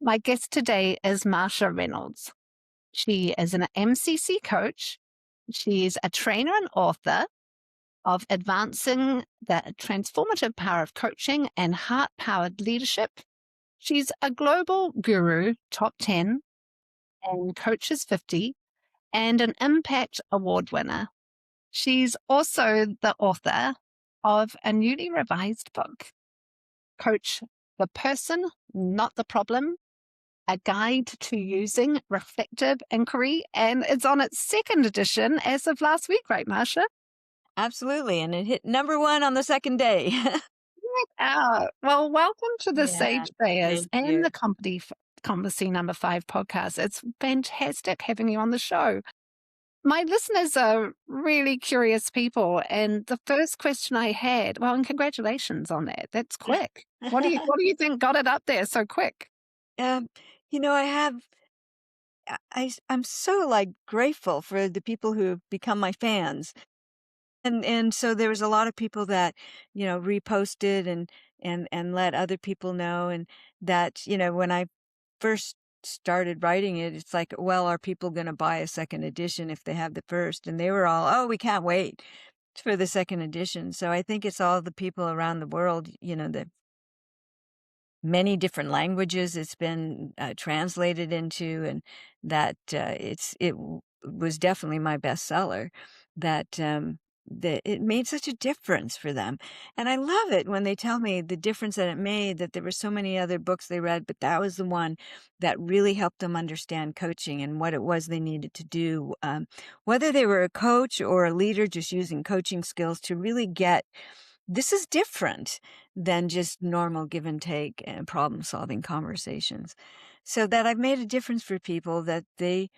My guest today is Marcia Reynolds. She is an MCC coach. She's a trainer and author of Advancing the Transformative Power of Coaching and Heart Powered Leadership. She's a global guru, top 10, and Coaches 50, and an Impact Award winner. She's also the author of a newly revised book, Coach the Person, Not the Problem, a guide to using reflective inquiry, and it's on its second edition as of last week, right, Marcia? Absolutely, and it hit number 1 on the 2nd day. Well, welcome to the Yeah, Sage Players thank and you. the Conversation Number 5 podcast. It's fantastic having you on the show. My listeners are really curious people, and the first question I had, well, and congratulations on that. That's quick. What do you think got it up there so quick? Um, I have I'm so, like, grateful for the people who have become my fans, and so there was a lot of people that, reposted and let other people know, and that, when I first started writing it, it's like, "Well, are people gonna buy a 2nd edition if they have the first?" And they were all, "Oh, we can't wait for the 2nd edition." So I think it's all the people around the world, that many different languages it's been translated into, and that was definitely my bestseller. That it made such a difference for them, and I love it when they tell me the difference that it made. That there were so many other books they read, but that was the one that really helped them understand coaching and what it was they needed to do. Whether they were a coach or a leader, just using coaching skills to really get this is different than just normal give and take and problem solving conversations. So that I've made a difference for people, that they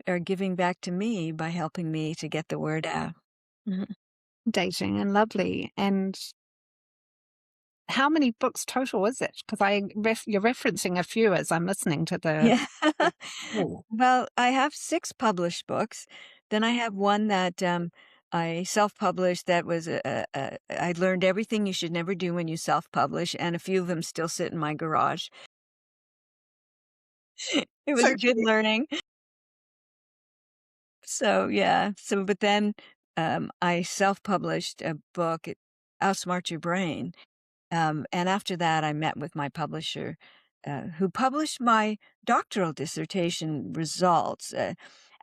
are giving back to me by helping me to get the word out. Mhm. Dating and lovely. And how many books total is it? Because you're referencing a few as I'm listening to the. Yeah. Well, I have 6 published books. Then I have one that I self-published, that was I learned everything you should never do when you self-publish, and a few of them still sit in my garage. It was So a good learning. So, yeah. So, but then, I self-published a book, Outsmart Your Brain, and after that, I met with my publisher, who published my doctoral dissertation results.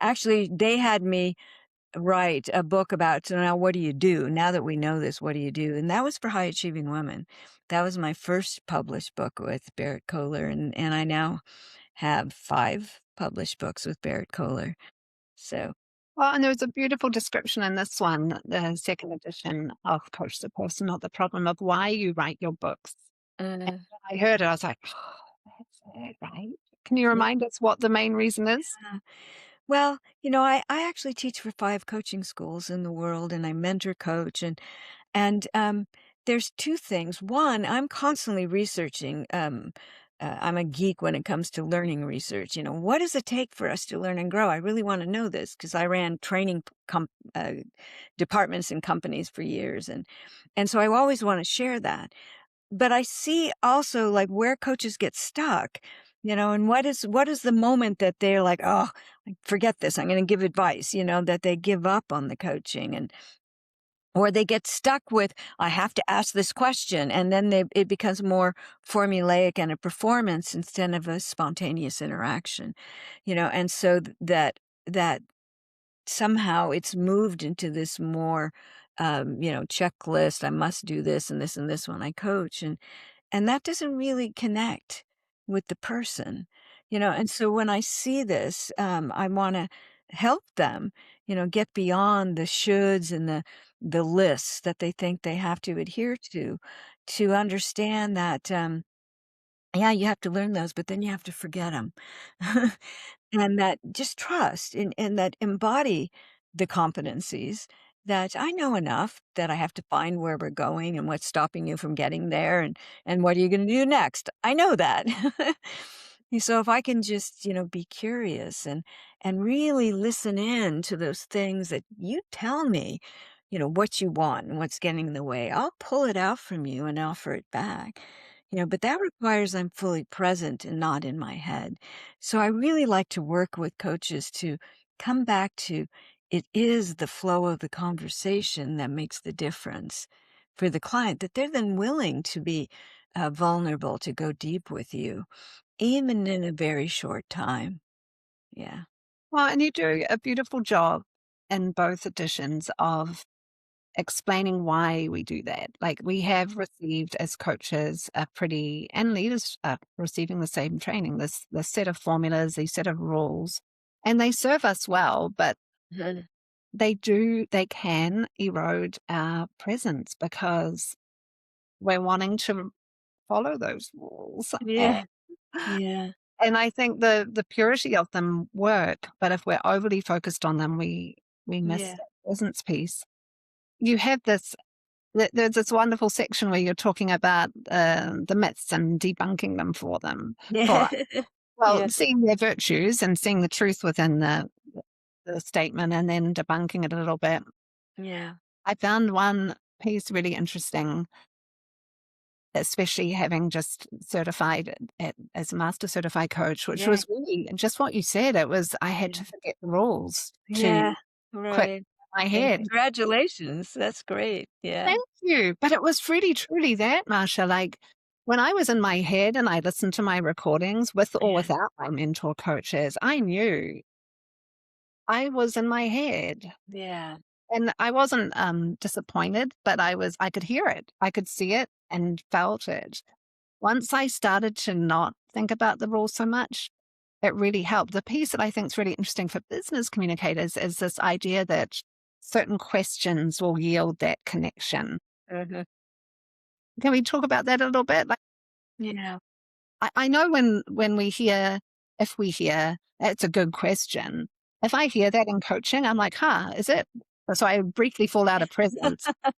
Actually, they had me write a book about, "So now what do you do? Now that we know this, what do you do?" And that was for high achieving women. That was my first published book with Barrett Kohler, and I now have 5 published books with Barrett Kohler. So well, and there was a beautiful description in this one, the second edition of Coach the Person, Not the Problem, of why you write your books. And Uh, when I heard it, I was like, oh, that's it, right? Can you yeah. remind us what the main reason is? Well, I actually teach for 5 coaching schools in the world, and I mentor coach, and there's 2 things. One, I'm constantly researching. I'm a geek when it comes to learning research. What does it take for us to learn and grow? I really want to know this because I ran training departments in companies for years, and so I always want to share that. But I see also, like, where coaches get stuck, and what is the moment that they're like, "Oh, forget this. I'm going to give advice," that they give up on the coaching, and or they get stuck with, "I have to ask this question," and then it becomes more formulaic and a performance instead of a spontaneous interaction, and so that somehow it's moved into this more, checklist. I must do this and this and this when I coach, and that doesn't really connect with the person, and so when I see this, I want to help them, get beyond the shoulds and the lists that they think they have to adhere to understand that, yeah, you have to learn those, but then you have to forget them. And that just trust, and that embody the competencies, that I know enough that I have to find where we're going and what's stopping you from getting there, and what are you gonna do next? I know that. So if I can just, be curious and really listen in to those things that you tell me, what you want and what's getting in the way, I'll pull it out from you and offer it back. But that requires I'm fully present and not in my head. So I really like to work with coaches to come back to it is the flow of the conversation that makes the difference for the client, that they're then willing to be vulnerable, to go deep with you, even in a very short time. Yeah. Well, and you do a beautiful job in both editions of explaining why we do that. Like we have received as coaches a pretty, and leaders are receiving the same training, this set of formulas, these set of rules, and they serve us well, but Mhm. they can erode our presence because we're wanting to follow those rules. Yeah. Yeah. And I think the purity of them work, but if we're overly focused on them, we miss Yeah. that presence piece. You have this there's this wonderful section where you're talking about the myths and debunking them for them. For Yeah. well, Yeah. seeing their virtues and seeing the truth within the statement and then debunking it a little bit. Yeah. I found one piece really interesting, especially having just certified as a master certified coach, which Yeah. was really just what you said. It was I had to forget the rules to Yeah. quit Right. my And head. congratulations. That's great. Yeah. Thank you. But it was really truly that, Marcia. Like when I was in my head and I listened to my recordings with or Yeah. without my mentor coaches, I knew I was in my head. Yeah. And I wasn't disappointed, but I could hear it. I could see it and felt it. Once I started to not think about the rules so much, it really helped. The piece that I think is really interesting for business communicators is this idea that certain questions will yield that connection. Mhm. Can we talk about that a little bit? Like, Yeah. I know when we hear, if we hear, that's a good question. If I hear that in coaching, I'm like, huh, is it? So I briefly fall out of presence. But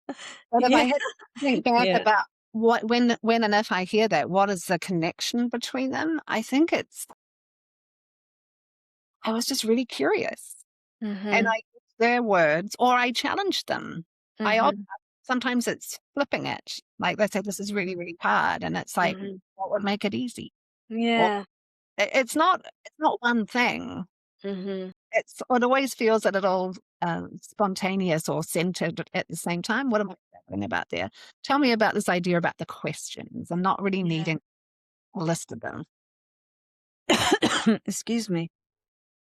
if I Yeah. had to think back Yeah. about when and if I hear that, what is the connection between them? I think I was just really curious. And Mhm. I used their words or I challenged them. I al Mhm. sometimes it's flipping it. Like, they say, "This is really, really hard," and it's like, Mhm. "What would make it easy?" Or Yeah. it's not one thing. Mhm. It always feels a little, spontaneous or centered at the same time. What am I talking about there? Tell me about this idea about the questions and not really Yeah. needing a list of them. Excuse me.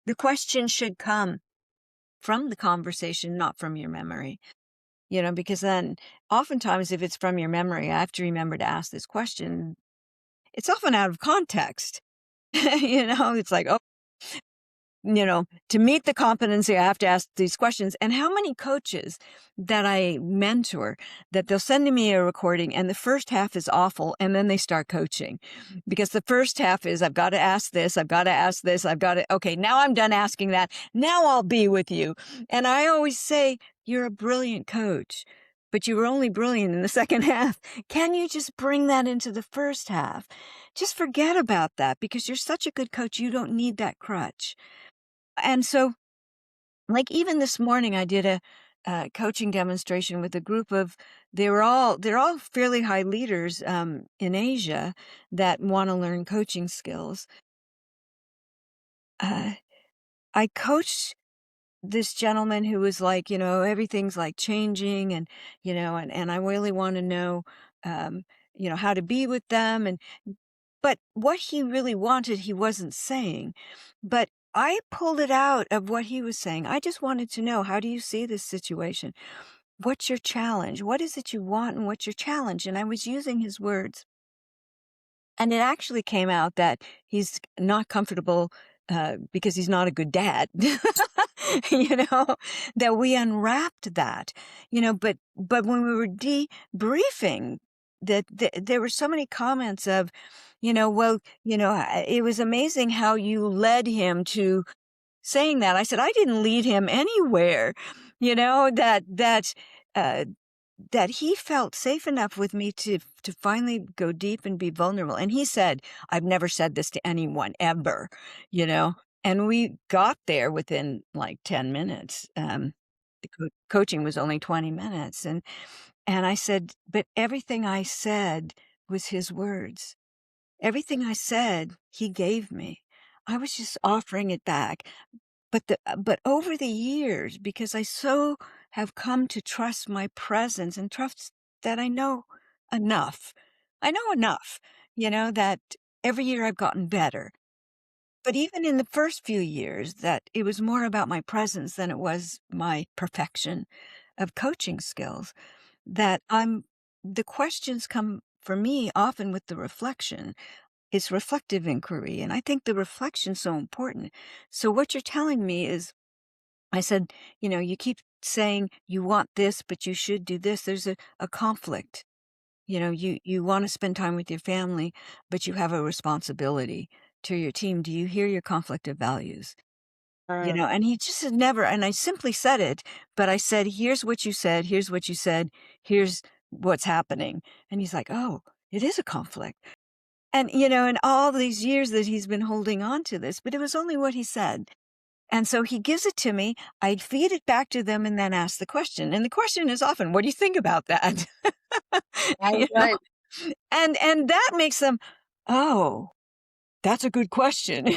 The question should come from the conversation, not from your memory. Because then oftentimes if it's from your memory, I have to remember to ask this question. It's often out of context. It's like, oh, to meet the competency, I have to ask these questions. And how many coaches that I mentor that they'll send me a recording and the first half is awful. And then they start coaching because the first half is, I've got to ask this. I've got to ask this. I've got to, okay, now I'm done asking that. Now I'll be with you. And I always say, you're a brilliant coach, but you were only brilliant in the second half. Can you just bring that into the first half? Just forget about that because you're such a good coach. You don't need that crutch. And so, like, even this morning, I did a coaching demonstration with a group of they're all fairly high leaders in Asia that want to learn coaching skills. Uh, I coached this gentleman who was like, everything's like changing, and and I really want to know, um, how to be with them, and but what he really wanted, he wasn't saying. But I pulled it out of what he was saying. I just wanted to know, how do you see this situation? What's your challenge? What is it you want and what's your challenge? And I was using his words. And it actually came out that he's not comfortable because he's not a good dad. you know, that we unwrapped that, but when we were debriefing, there were so many comments of, well, it was amazing how you led him to saying that. I said, I didn't lead him anywhere, uh, that he felt safe enough with me to finally go deep and be vulnerable. And he said, I've never said this to anyone ever, you know. And we got there within like 10 minutes. The coaching was only 20 minutes. And I said, but everything I said was his words. Everything I said, he gave me. I was just offering it back. But over the years, because I so have come to trust my presence and trust that I know enough. I know enough, that every year I've gotten better. But even in the first few years, that it was more about my presence than it was my perfection of coaching skills. That the questions come for me often with the reflection. It's reflective inquiry. And I think the reflection's so important. So what you're telling me is, I said, you keep saying you want this, but you should do this. There's a conflict. You want to spend time with your family, but you have a responsibility to your team. Do you hear your conflict of values? And he just had never, and I simply said it, but I said, here's what you said, here's what you said, here's what's happening. And he's like, oh, it is a conflict. And, in all these years that he's been holding on to this, but it was only what he said. And so he gives it to me. I'd feed it back to them and then ask the question. And the question is often, what do you think about that? Right, you know, right. and that makes them, oh, that's a good question.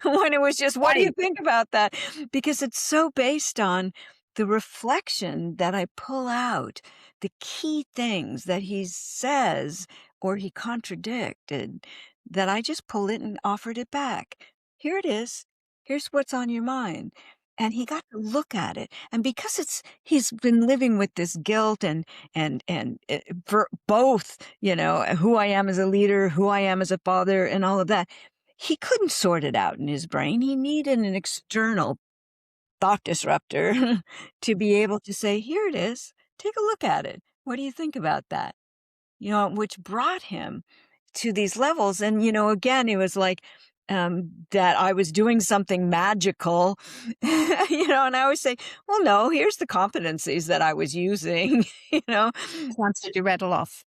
When it was just, what do you Right. think about that? Because it's so based on the reflection that I pull out, the key things that he says or he contradicted, that I just pull it and offered it back. Here it is. Here's what's on your mind. And he got to look at it. And because he's been living with this guilt and for both, who I am as a leader, who I am as a father, and all of that, he couldn't sort it out in his brain. He needed an external thought disruptor to be able to say, here it is. Take a look at it. What do you think about that? Which brought him to these levels. And, again, it was like that I was doing something magical, and I always say, well, no, here's the competencies that I was using, Which ones did you rattle off?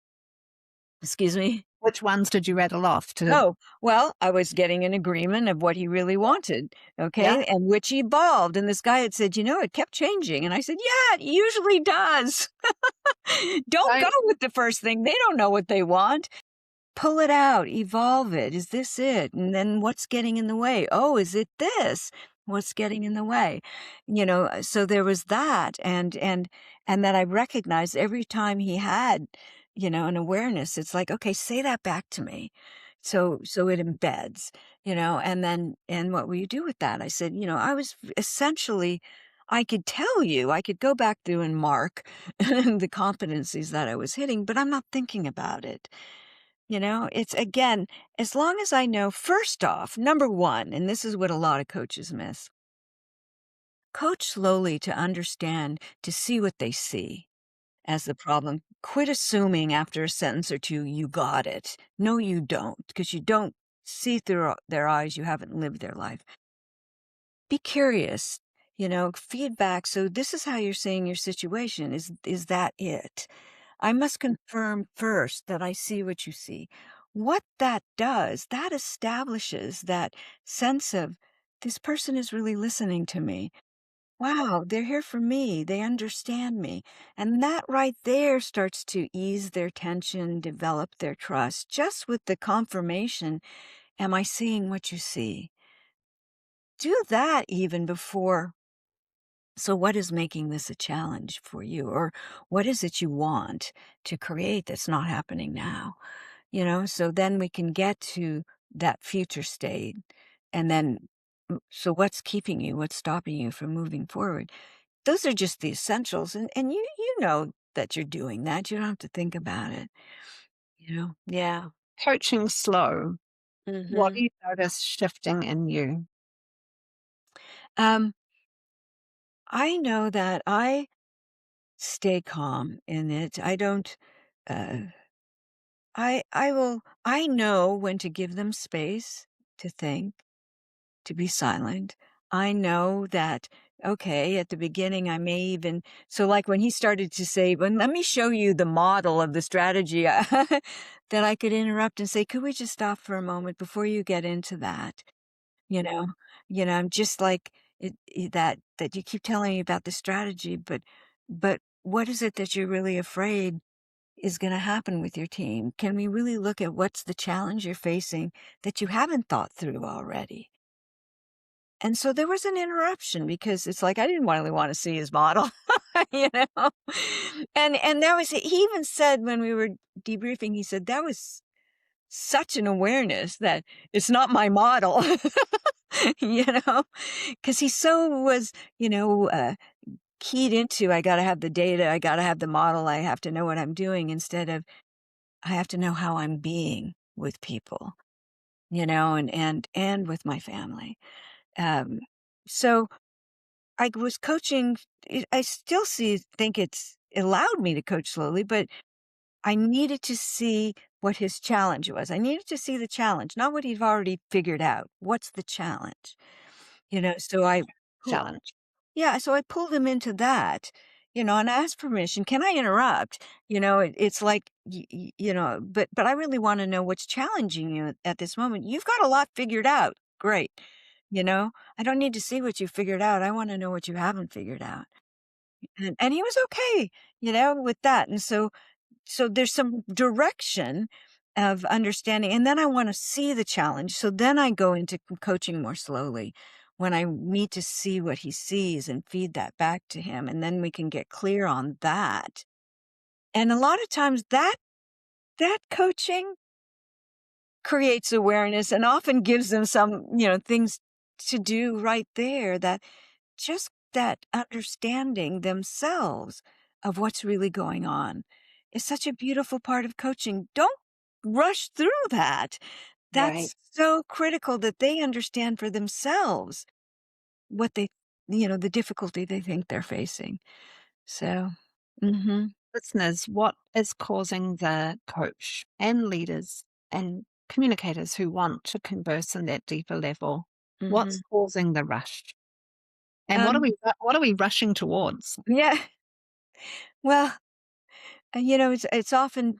excuse me. Which ones did you rattle off to Oh, well, I was getting an agreement of what he really wanted, yeah, okay, and which evolved, and this guy had said, it kept changing," and I said, "Yeah, it usually does. Don't go right, with the first thing, they don't know what they want. Pull it out, evolve it. Is this it? And then what's getting in the way? Oh, is it this? What's getting in the way? So there was that, and that I recognized every time he had, an awareness. It's like, okay, say that back to me. So it embeds, and what will you do with that? I said, I was essentially, I could tell you, I could go back through and mark the competencies that I was hitting, but I'm not thinking about it. It's again, as long as I know, first off, number one, and this is what a lot of coaches miss, coach slowly to understand, to see what they see as the problem. Quit assuming after a sentence or two, you got it. No, you don't, because you don't see through their eyes. You haven't lived their life. Be curious, feedback. So this is how you're seeing your situation. Is that it? I must confirm first that I see what you see. What that does, that establishes that sense of this person is really listening to me. Wow, they're here for me. They understand me. And that right there starts to ease their tension, develop their trust, just with the confirmation. Am I seeing what you see? Do that even before. So, what is making this a challenge for you? Or what is it you want to create that's not happening now? So then we can get to that future state. And then, so what's keeping you? What's stopping you from moving forward? Those are just the essentials. And you know that you're doing that. You don't have to think about it. Yeah. coaching slow? What do hmm you notice shifting in you? Um, I know that I stay calm in it. I don't. Uh, I know when to give them space to think, to be silent. I know that, okay, at the beginning, I may even, so like when he started to say, well, let me show you the model of the strategy, that I could interrupt and say, could we just stop for a moment before you get into that? You know, I'm just like that you keep telling me about the strategy, but what is it that you're really afraid is going to happen with your team? Can we really look at what's the challenge you're facing that you haven't thought through already? And so there was an interruption because it's like I didn't really want to see his model, you know. And that was, he even said when we were debriefing, he said that was such an awareness that it's not my model, you know, because he so was, keyed into, I got to have the data, I got to have the model, I have to know what I'm doing, instead of I have to know how I'm being with people, and with my family. Um, so I was coaching. I still think it's allowed me to coach slowly, but I needed to see what his challenge was. I needed to see the challenge, not what he'd already figured out. What's the challenge? So challenge. yeah, so I pulled him into that, and asked permission. Can I interrupt? It's like, but I really want to know what's challenging you at this moment. You've got a lot figured out. Great. I don't need to see what you figured out. I want to know what you haven't figured out. And he was okay, with that. And so there's some direction of understanding, and then I want to see the challenge. So then I go into coaching more slowly when I need to see what he sees and feed that back to him, and then we can get clear on that. And a lot of times that coaching creates awareness and often gives them some, things to do right there, that just that understanding themselves of what's really going on is such a beautiful part of coaching. Don't rush through that. Right. That's so critical that they understand for themselves what the difficulty they think they're facing. So, mhm, Listeners, what is causing the coach and leaders and communicators who want to converse in that deeper level? What's mhm. causing the rush? And Um, what are we rushing towards? yeah. Well, it's often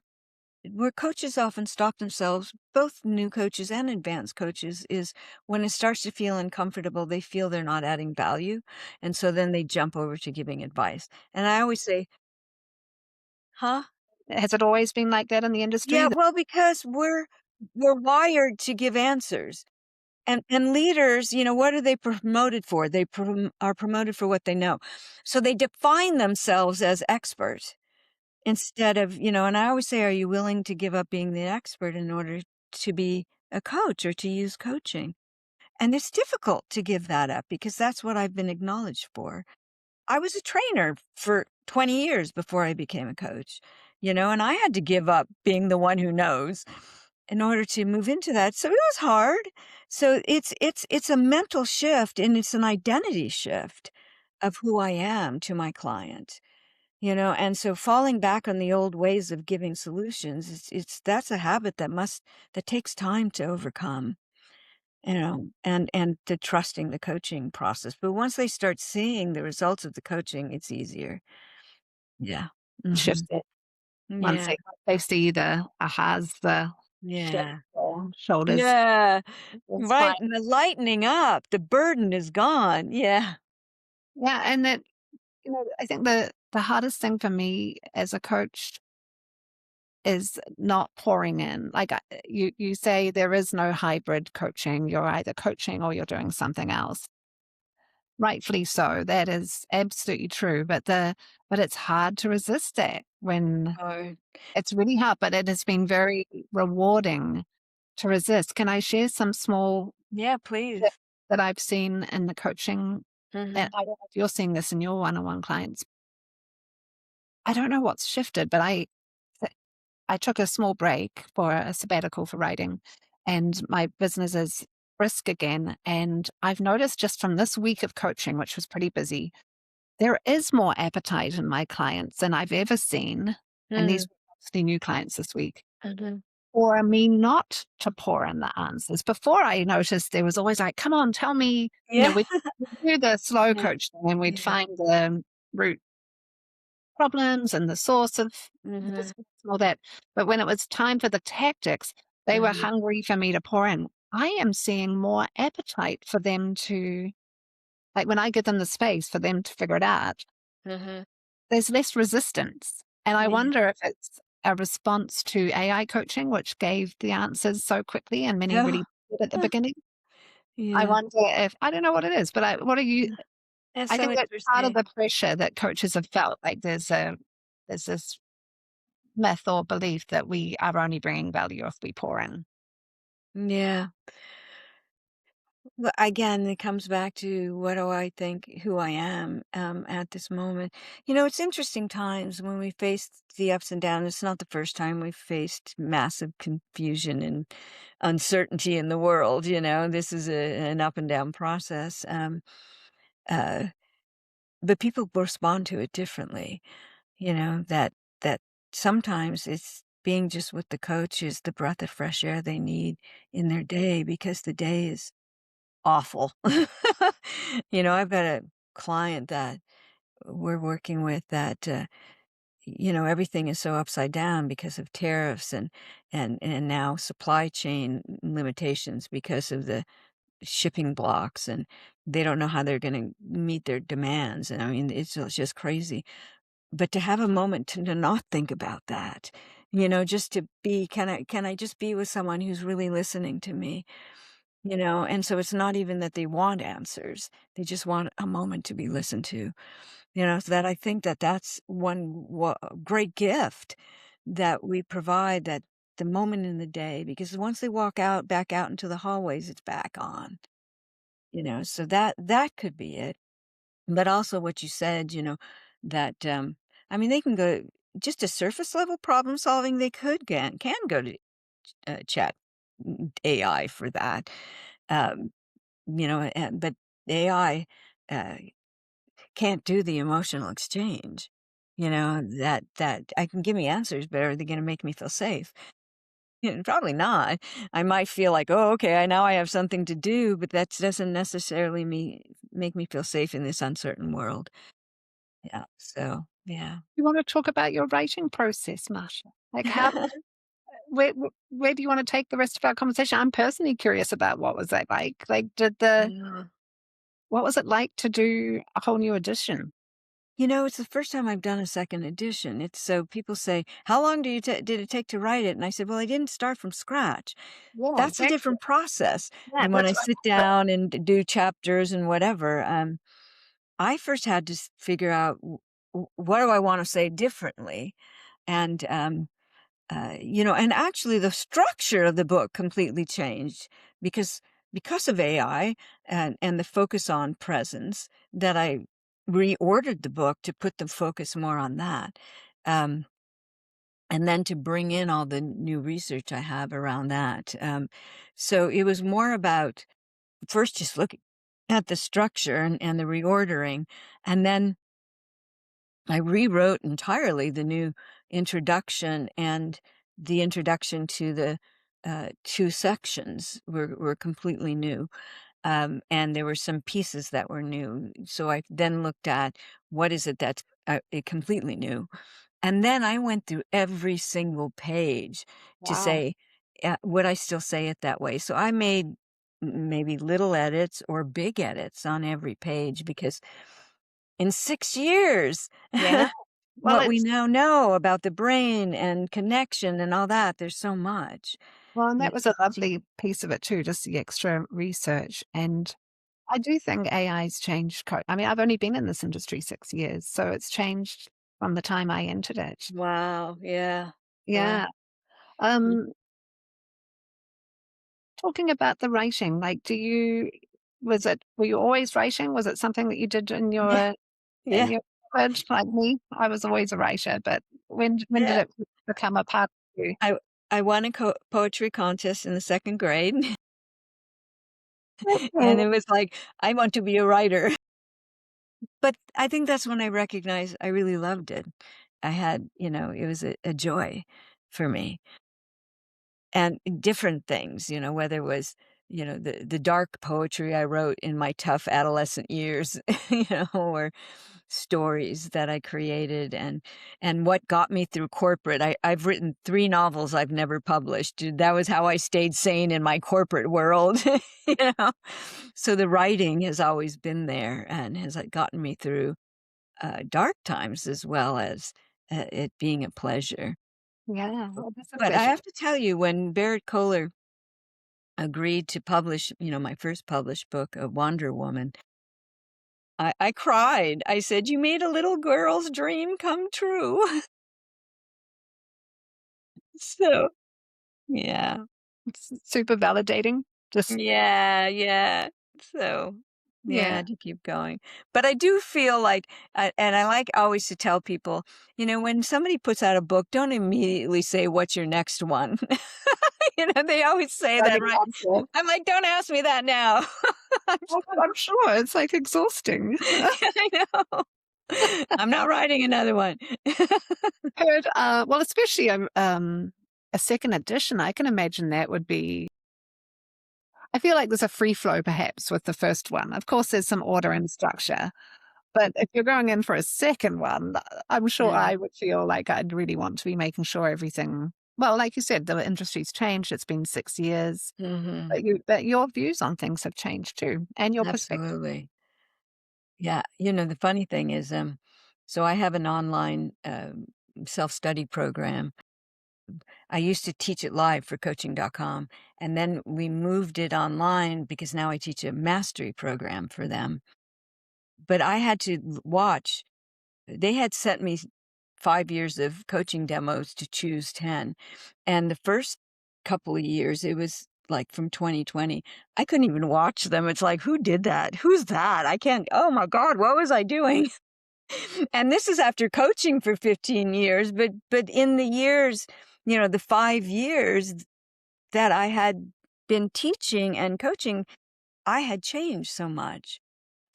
where coaches often stop themselves, both new coaches and advanced coaches, is when it starts to feel uncomfortable, they feel they're not adding value. And so then they jump over to giving advice. And I always say, huh? Has it always been like that in the industry? Yeah, well, because we're wired to give answers. And leaders, what are they promoted for? They are promoted for what they know. So they define themselves as experts instead of, and I always say, are you willing to give up being the expert in order to be a coach or to use coaching? And it's difficult to give that up because that's what I've been acknowledged for. I was a trainer for 20 years before I became a coach, and I had to give up being the one who knows in order to move into that. So it was hard. So it's a mental shift, and it's an identity shift of who I am to my client. And so falling back on the old ways of giving solutions, that's a habit that takes time to overcome, and to trusting the coaching process. But once they start seeing the results of the coaching, it's easier. Yeah. Shift Mhm. it once Yeah. they see the ahas, the shift Yeah. or shoulders. Yeah. It's fine. Right, and the lightening up, the burden is gone. Yeah. Yeah, and that I think the hardest thing for me as a coach is not pouring in. Like you say, there is no hybrid coaching. You're either coaching or you're doing something else. Rightfully so. That is absolutely true. But it's hard to resist that when Oh, it's really hard. But it has been very rewarding to resist. Can I share some small yeah, tips please. that I've seen in the coaching? And Mhm. I don't know if you're seeing this in your one-on-one clients. I don't know what's shifted, but I took a small break for a sabbatical for writing, and my business is brisk again. And I've noticed just from this week of coaching, which was pretty busy, there is more appetite in my clients than I've ever seen. And these Mm. were mostly new clients this week. Mhm. For me not to pour in the answers. Before I noticed there was always like, come on, tell me, Yeah. we'd do the slow Yeah. coaching and we'd Yeah. find the root problems and the source of the Mhm. discourse and all that. But when it was time for the tactics, they were Mhm. hungry for me to pour in. I am seeing more appetite for them to, like when I give them the space for them to figure it out, Mhm. there's less resistance. And I Yeah. wonder if it's a response to AI coaching, which gave the answers so quickly and many Oh, really did at the beginning. I yeah. wonder if I don't know what it is, but what are you Yeah. That's I so think that's part of interesting. the pressure that coaches have felt, like there's this myth or belief that we are only bringing value if we pour in. Yeah. Well, again, it comes back to what do I think who I am at this moment. It's interesting times when we face the ups and downs. It's not the first time we've faced massive confusion and uncertainty in the world. This is an up and down process. Uh, but people respond to it differently. That sometimes it's being just with the coach is the breath of fresh air they need in their day because the day is awful. I've got a client that we're working with that, everything is so upside down because of tariffs and now supply chain limitations because of the shipping blocks, and they don't know how they're going to meet their demands. And I mean, it's just crazy. But to have a moment to not think about that, just to be, can I just be with someone who's really listening to me? And so it's not even that they want answers. They just want a moment to be listened to. So that I think that that's one great gift that we provide, that the moment in the day, because once they walk out, back out into the hallways, it's back on, so that could be it. But also what you said, that, I mean, they can go just a surface level problem solving. They can go to chat AI for that. Um, but AI, uh, can't do the emotional exchange, that I can give me answers, but are they gonna make me feel safe? Probably not. I might feel like, "Oh, okay, now I have something to do," but that doesn't necessarily make me feel safe in this uncertain world. Yeah, so, yeah. You wanna talk about your writing process, Marsha? Like, where do you wanna take the rest of our conversation? I'm personally curious about what was that like? Like, Yeah. what was it like to do a whole new edition? It's the first time I've done a second edition. It's so people say, "How long did it take to write it?" And I said, "Well, I didn't start from scratch." Yeah, That's a exactly. different process Yeah, than when I that's what sit I down and do chapters and whatever. I first had to figure out what do I want to say differently, and and actually the structure of the book completely changed because of AI and the focus on presence, that I reordered the book to put the focus more on that. Um, and then to bring in all the new research I have around that. So it was more about first just looking at the structure and the reordering, and then I rewrote entirely the new introduction, and the introduction to the two sections were completely new. And there were some pieces that were new. So I then looked at what is it that's completely new. And then I went through every single page to wow. say, would I still say it that way? So I made maybe little edits or big edits on every page because in 6 years, Yeah. Well, what we it's now know about the brain and connection and all that, there's so much. well, and Yeah. that was a lovely piece of it too, just the extra research. And I do think AI's changed I mean, I've only been in this industry 6 years, so it's changed from the time I entered it. Wow. Yeah. Wow. Yeah. Mm. Um, talking about the writing, like, were you always writing? Was it something that you did Yeah. in Yeah. your childhood like me? I was always a writer, but when did Yeah. it become a part of you? I I won a poetry contest in the second grade, and it Okay. was like, I want to be a writer. But I think that's when I recognized I really loved it. It was a joy for me. And different things, whether it was, the dark poetry I wrote in my tough adolescent years, or stories that I created, and what got me through corporate. I've written 3 novels I've never published. That was how I stayed sane in my corporate world, you know? So the writing has always been there and has, gotten me through, dark times as well as, it being a pleasure. Yeah, well, that's a But I pleasure. have to tell you, when Barrett Kohler agreed to publish, my first published book, Wonder Woman, I cried. I said, "You made a little girl's dream come true." So, yeah. It's super validating. Just Yeah, yeah. So, yeah, I yeah. had to keep going. But I do feel like, and I like always to tell people, when somebody puts out a book, don't immediately say, "What's your next one?" They always say that, Writing right? answer. I'm like, "Don't ask me that now." I'm Well, I'm sure it's, like, exhausting. I know. I'm not writing another one. Heard, well, especially, a second edition, I can imagine that would be I feel like there's a free flow perhaps with the first one. Of course, there's some order and structure, but if you're going in for a second one, I'm sure Yeah. I would feel like I'd really want to be making sure everything well, like you said, the industry's changed, it's been 6 years, Mhm. but your views on things have changed too, and your perspective. Absolutely. Yeah, the funny thing is, so I have an online, self-study program. I used to teach it live for coaching.com, and then we moved it online because now I teach a mastery program for them. But I had to watch. They had sent me 5 years of coaching demos to choose 10, and the first couple of years, it was, like, from 2020, I couldn't even watch them. It's like, "Who did that? Who's that? I can't oh my god, what was I doing?" And this is after coaching for 15 years, but in the years, the 5 years that I had been teaching and coaching, I had changed so much.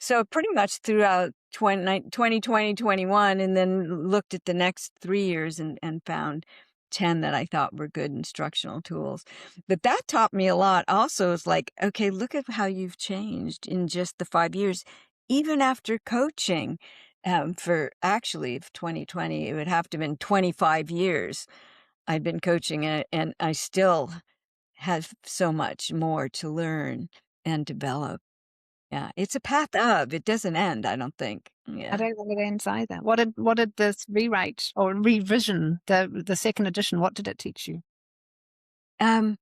So pretty much throughout 2020, 21, and then looked at the next 3 years and found 10 that I thought were good instructional tools. But that taught me a lot also. It's like, okay, look at how you've changed in just the 5 years, even after coaching, for actually, if 2020, it would have to have been 25 years I'd been coaching, and I still have so much more to learn and develop. Yeah, it's a path up, it doesn't end, I don't think. I Yeah. don't think it ends either. What did this rewrite or revision, the second edition, what did it teach you? Um,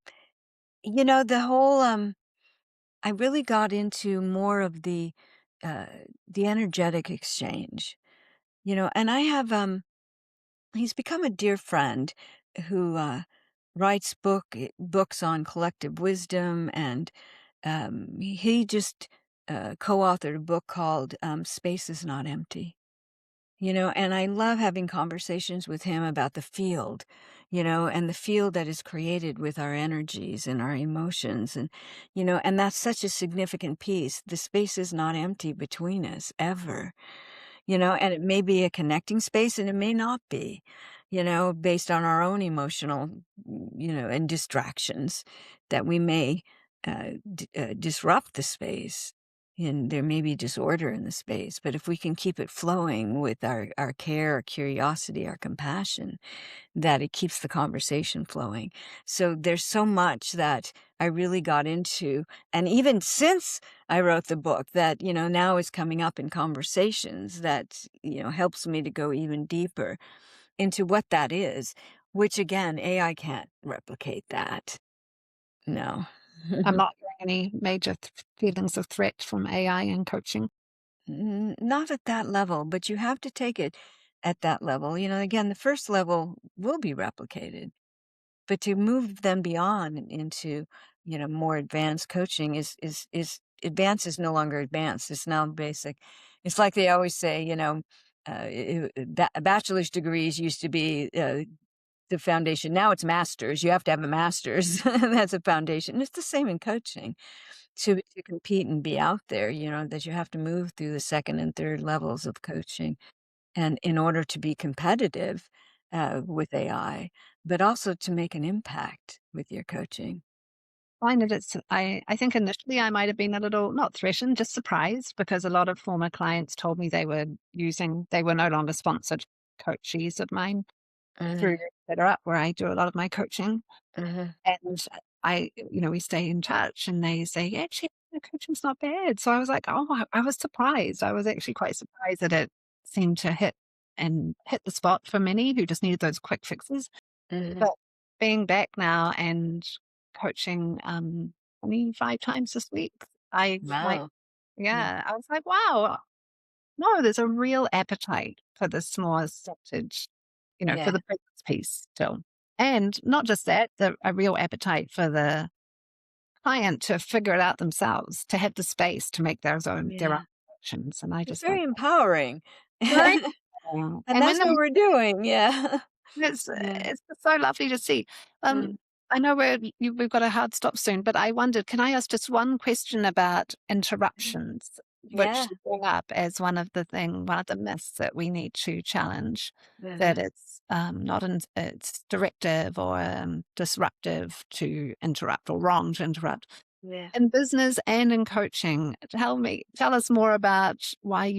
the whole, I really got into more of uh, the energetic exchange, and I have, he's become a dear friend who, writes books on collective wisdom, and, he just, co-authored a book called, Space is Not Empty. And I love having conversations with him about the field, and the field that is created with our energies and our emotions. And that's such a significant piece. The space is not empty between us ever, and it may be a connecting space and it may not be, based on our own emotional, and distractions that we may disrupt the space. And there may be disorder in the space, but if we can keep it flowing with our care, our curiosity, our compassion, that it keeps the conversation flowing. So there's so much that I really got into. And even since I wrote the book, that, now is coming up in conversations that, helps me to go even deeper into what that is, which again, AI can't replicate that. No. I'm not hearing any major feelings of threat from AI in coaching. Not at that level, but you have to take it at that level. Again, the first level will be replicated. But to move them beyond into, more advanced coaching is advanced is no longer advanced. It's now basic. It's like they always say, bachelor's degrees used to be the foundation. Now it's masters. You have to have a master's. That's a foundation. It's the same in coaching. To compete and be out there, that you have to move through the second and third levels of coaching, and in order to be competitive, with AI, but also to make an impact with your coaching. Find that I think initially I might have been a little, not threatened, just surprised because a lot of former clients told me they were no longer sponsored coachees of mine Uh, through BetterUp, where I do a lot of my coaching. uh And we stay in touch and they say, yeah, actually, the coaching's not bad. So I was like, oh, I was surprised. I was actually quite surprised that it seemed to hit the spot for many who just needed those quick fixes. Mhm. But being back now and coaching 25 times this week, I like, Wow. Yeah. yeah, I was like, wow, no, there's a real appetite for this more structured, for Yeah. the business piece still. And not just that, a real appetite for the client to figure it out themselves, to have the space to make their own Yeah. actions. And I It's just very like, empowering. very And and when that's what the we're doing. Yeah. It's Yeah. it's just so lovely to see. Um, Mm. I know we've got a hard stop soon, but I wondered, can I ask just one question about interruptions, which Yeah. you bring up as one of the myths that we need to challenge, that Uh-huh. it's directive or disruptive to interrupt or wrong to interrupt. Yeah. In business and in coaching, tell us more about why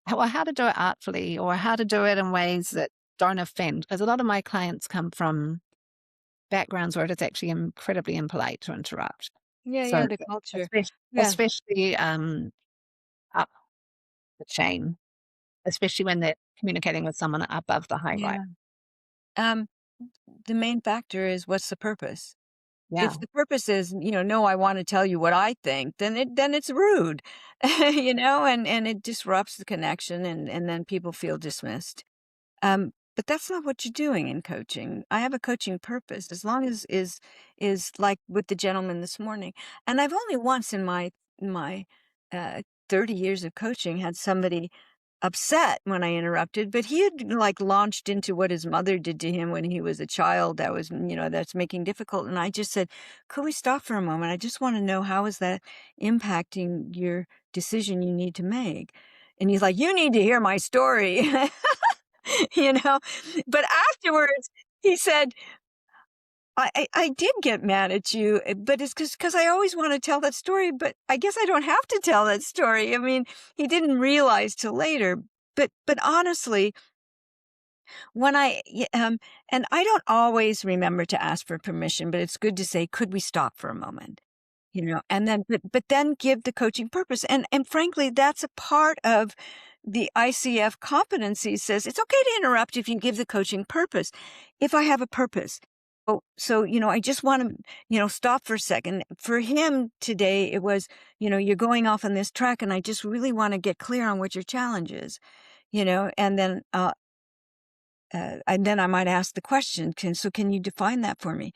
how to do it artfully or how to do it in ways that don't offend. Because a lot of my clients come from backgrounds where it is actually incredibly impolite to interrupt. Yeah, So, yeah, the culture. Yeah. especially up the chain, especially when they're communicating with someone above the highway. Yeah. Um, the main factor is what's the purpose? Yeah. If the purpose is, "No, I wanna tell you what I think," then it's rude, and it disrupts the connection and then people feel dismissed. But that's not what you're doing in coaching. I have a coaching purpose as long as is like with the gentleman this morning. And I've only once in my 30 years of coaching had somebody upset when I interrupted, but he had like launched into what his mother did to him when he was a child that was, that's making difficult. And I just said, could we stop for a moment? I just want to know how is that impacting your decision you need to make? And he's like, you need to hear my story. you know? But afterwards, he said, I did get mad at you, but it's because I always want to tell that story, but I guess I don't have to tell that story. I mean, he didn't realize till later. But honestly, when and I don't always remember to ask for permission, but it's good to say, could we stop for a moment? And then but then give the coaching purpose, and frankly, that's a part of the ICF competency says it's okay to interrupt if you give the coaching purpose. If I have a purpose. Oh, so, I just want to, stop for a second. For him today, it was, you're going off on this track and I just really want to get clear on what your challenge is, and then I might ask the question, can you define that for me?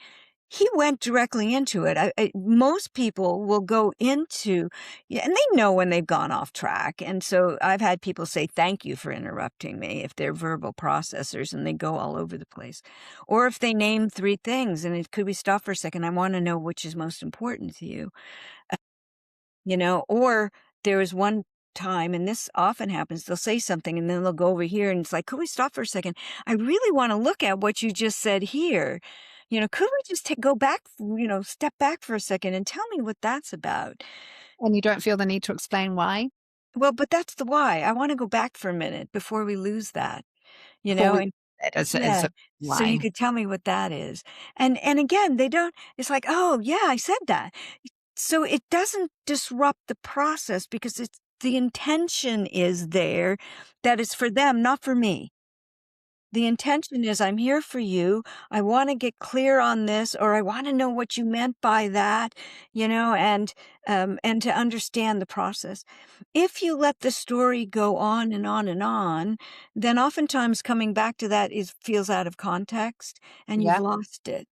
He went directly into it. Most people will go into, yeah, and they know when they've gone off track. And so I've had people say, thank you for interrupting me if they're verbal processors and they go all over the place. Or if they name three things and could we stop for a second? I want to know which is most important to you. Or there was one time, and this often happens, they'll say something and then they'll go over here and it's like, could we stop for a second? I really want to look at what you just said here. Could we just go back, step back for a second and tell me what that's about? And you don't feel the need to explain why Well, but that's the why. I want to go back for a minute before we lose that, before we and that is yeah. a So you why. could tell me what that is. And again, they don't, it's like, oh yeah, I said that. So it doesn't disrupt the process because it's the intention is there that it's for them, not for me. The intention is I'm here for you. I want to get clear on this, or I want to know what you meant by that, and to understand the process. If you let the story go on and on and on, then oftentimes coming back to that is feels out of context and you've Yeah. lost it.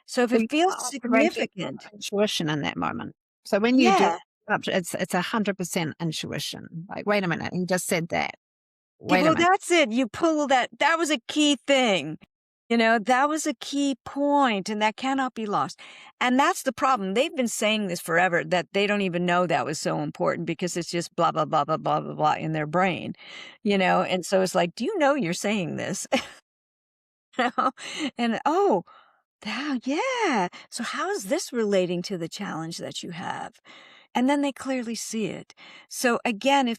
So if So it you're feels operating significant, from intuition in that moment. So when you do yeah. it's 100% intuition. Like, wait a minute, you just said that. Wait a Well, minute. that's it. You pull that was a key thing. That was a key point, and that cannot be lost. And that's the problem. They've been saying this forever that they don't even know that was so important because it's just blah, blah, blah, blah, blah, blah, blah in their brain, And so it's like, do you know you're saying this? You know? And oh, yeah. So how is this relating to the challenge that you have? And then they clearly see it. So again, if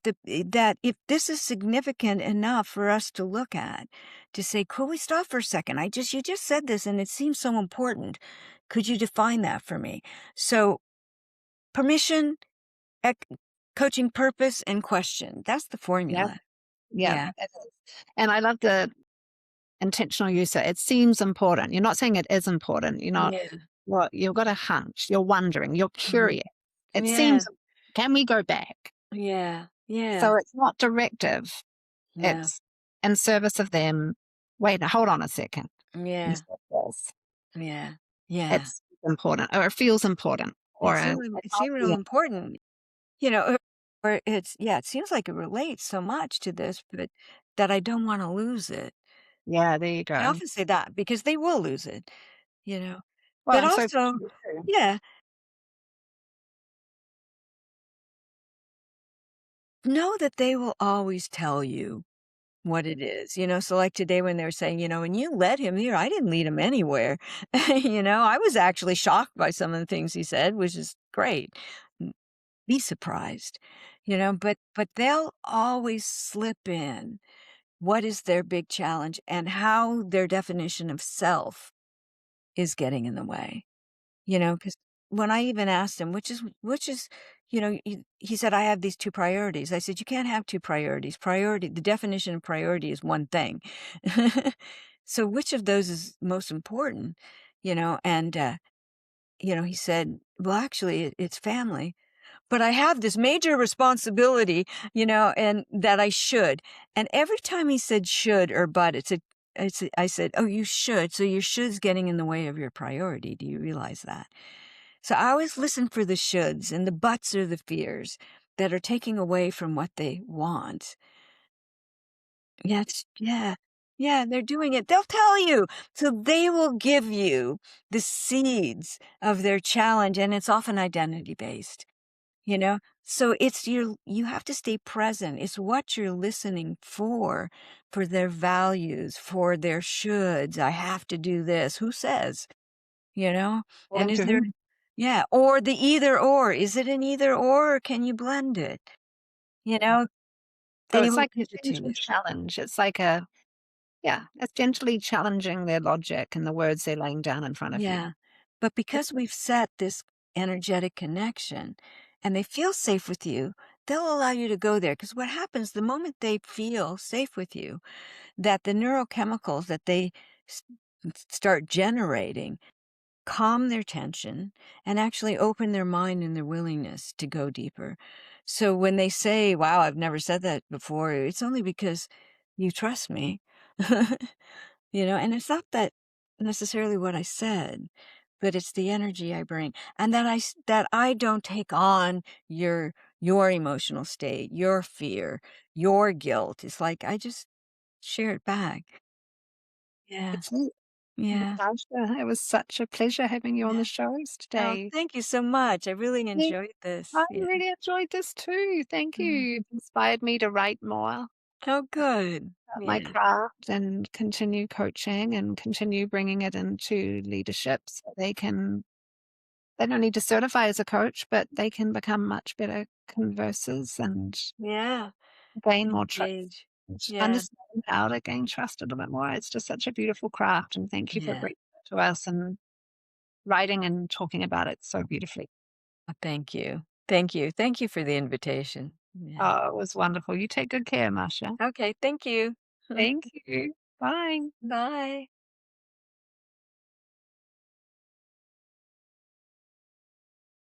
this is significant enough for us to look at, to say, could we stop for a second? You just said this and it seems so important. Could you define that for me? So permission, ec- coaching purpose, and question. That's the Yeah. formula. Yeah. Yeah. And I love the intentional use. It seems important. You're not saying it is important. You're not, Yeah. well, you've got a hunch. You're wondering. You're Mhm. curious. It Yeah. seems, can we go back? Yeah. Yeah. So it's not directive. Yeah. It's in service of them. Wait, hold on a second. You Yeah. said this. Yeah. Yeah. It's important, or it feels important, or it It might seemed real be. important, you know, or it's yeah, it seems like it relates so much to this, but that I don't wanna lose it. Yeah, there you I go. often say that because they will lose it, you know? Well, But and so also too. yeah, know that they will always tell you what it is, so, like, today when they were saying, "And you led him here." I didn't lead him anywhere, I was actually shocked by some of the things he said, which is great. M Be surprised, but they'll always slip in what is their big challenge and how their definition of self is getting in the way. Because when I even asked him, which is, he said, I have these two priorities. I said, you can't have two priorities. The definition of priority is one thing. So which of those is most important? And, he said, well, actually, it's family. But I have this major responsibility, and that I should. And every time he said should or but, I said, oh, you should. So your should's getting in the way of your priority. Do you realize that? So I always listen for the shoulds, and the buts are the fears that are taking away from what they want. Yeah. Yeah, they're doing it. They'll tell you. So they will give you the seeds of their challenge, and it's often identity based. So you have to stay present. It's what you're listening for their values, for their shoulds. I have to do this. Who says? You know? And According is to there whom? yeah, or the either or. Is it an either or can you blend it? You know? So They it's will like give a it to gentle you. challenge. It's like a, yeah, it's gently challenging their logic and the words they're laying down in front of you. Yeah. But It's because we've set this energetic connection and they feel safe with you, they'll allow you to go there. Because what happens the moment they feel safe with you, that the neurochemicals that they s- start generating calm their tension and actually open their mind and their willingness to go deeper. So when they say, wow, I've never said that before, it's only because you trust me. And it's not that necessarily what I said, but it's the energy I bring and that I don't take on your emotional state, your fear, your guilt. It's like I just share it back. Yeah. it's neat. Yeah. Natasha, it was such a pleasure having you on the Yeah. shows Oh, today. thank you so much. I really Yeah, enjoyed I this. Yeah. really enjoyed this too. Thank you. Mm. You've inspired me to write more Oh, good. about my Yeah. craft and continue coaching and continue bringing it into leadership so they don't need to certify as a coach, but they can become much better conversers and Yeah. gain more trust. Engage. And Yeah. understand how to gain trust a little bit more. It's just such a beautiful craft, and thank you for Yeah. bringing it to us and writing and talking about it so beautifully. Thank you. Thank you. Thank you for the invitation. Yeah. Oh, it was wonderful. You take good care, Masha. Okay. Thank you. Thank you. Bye. Bye.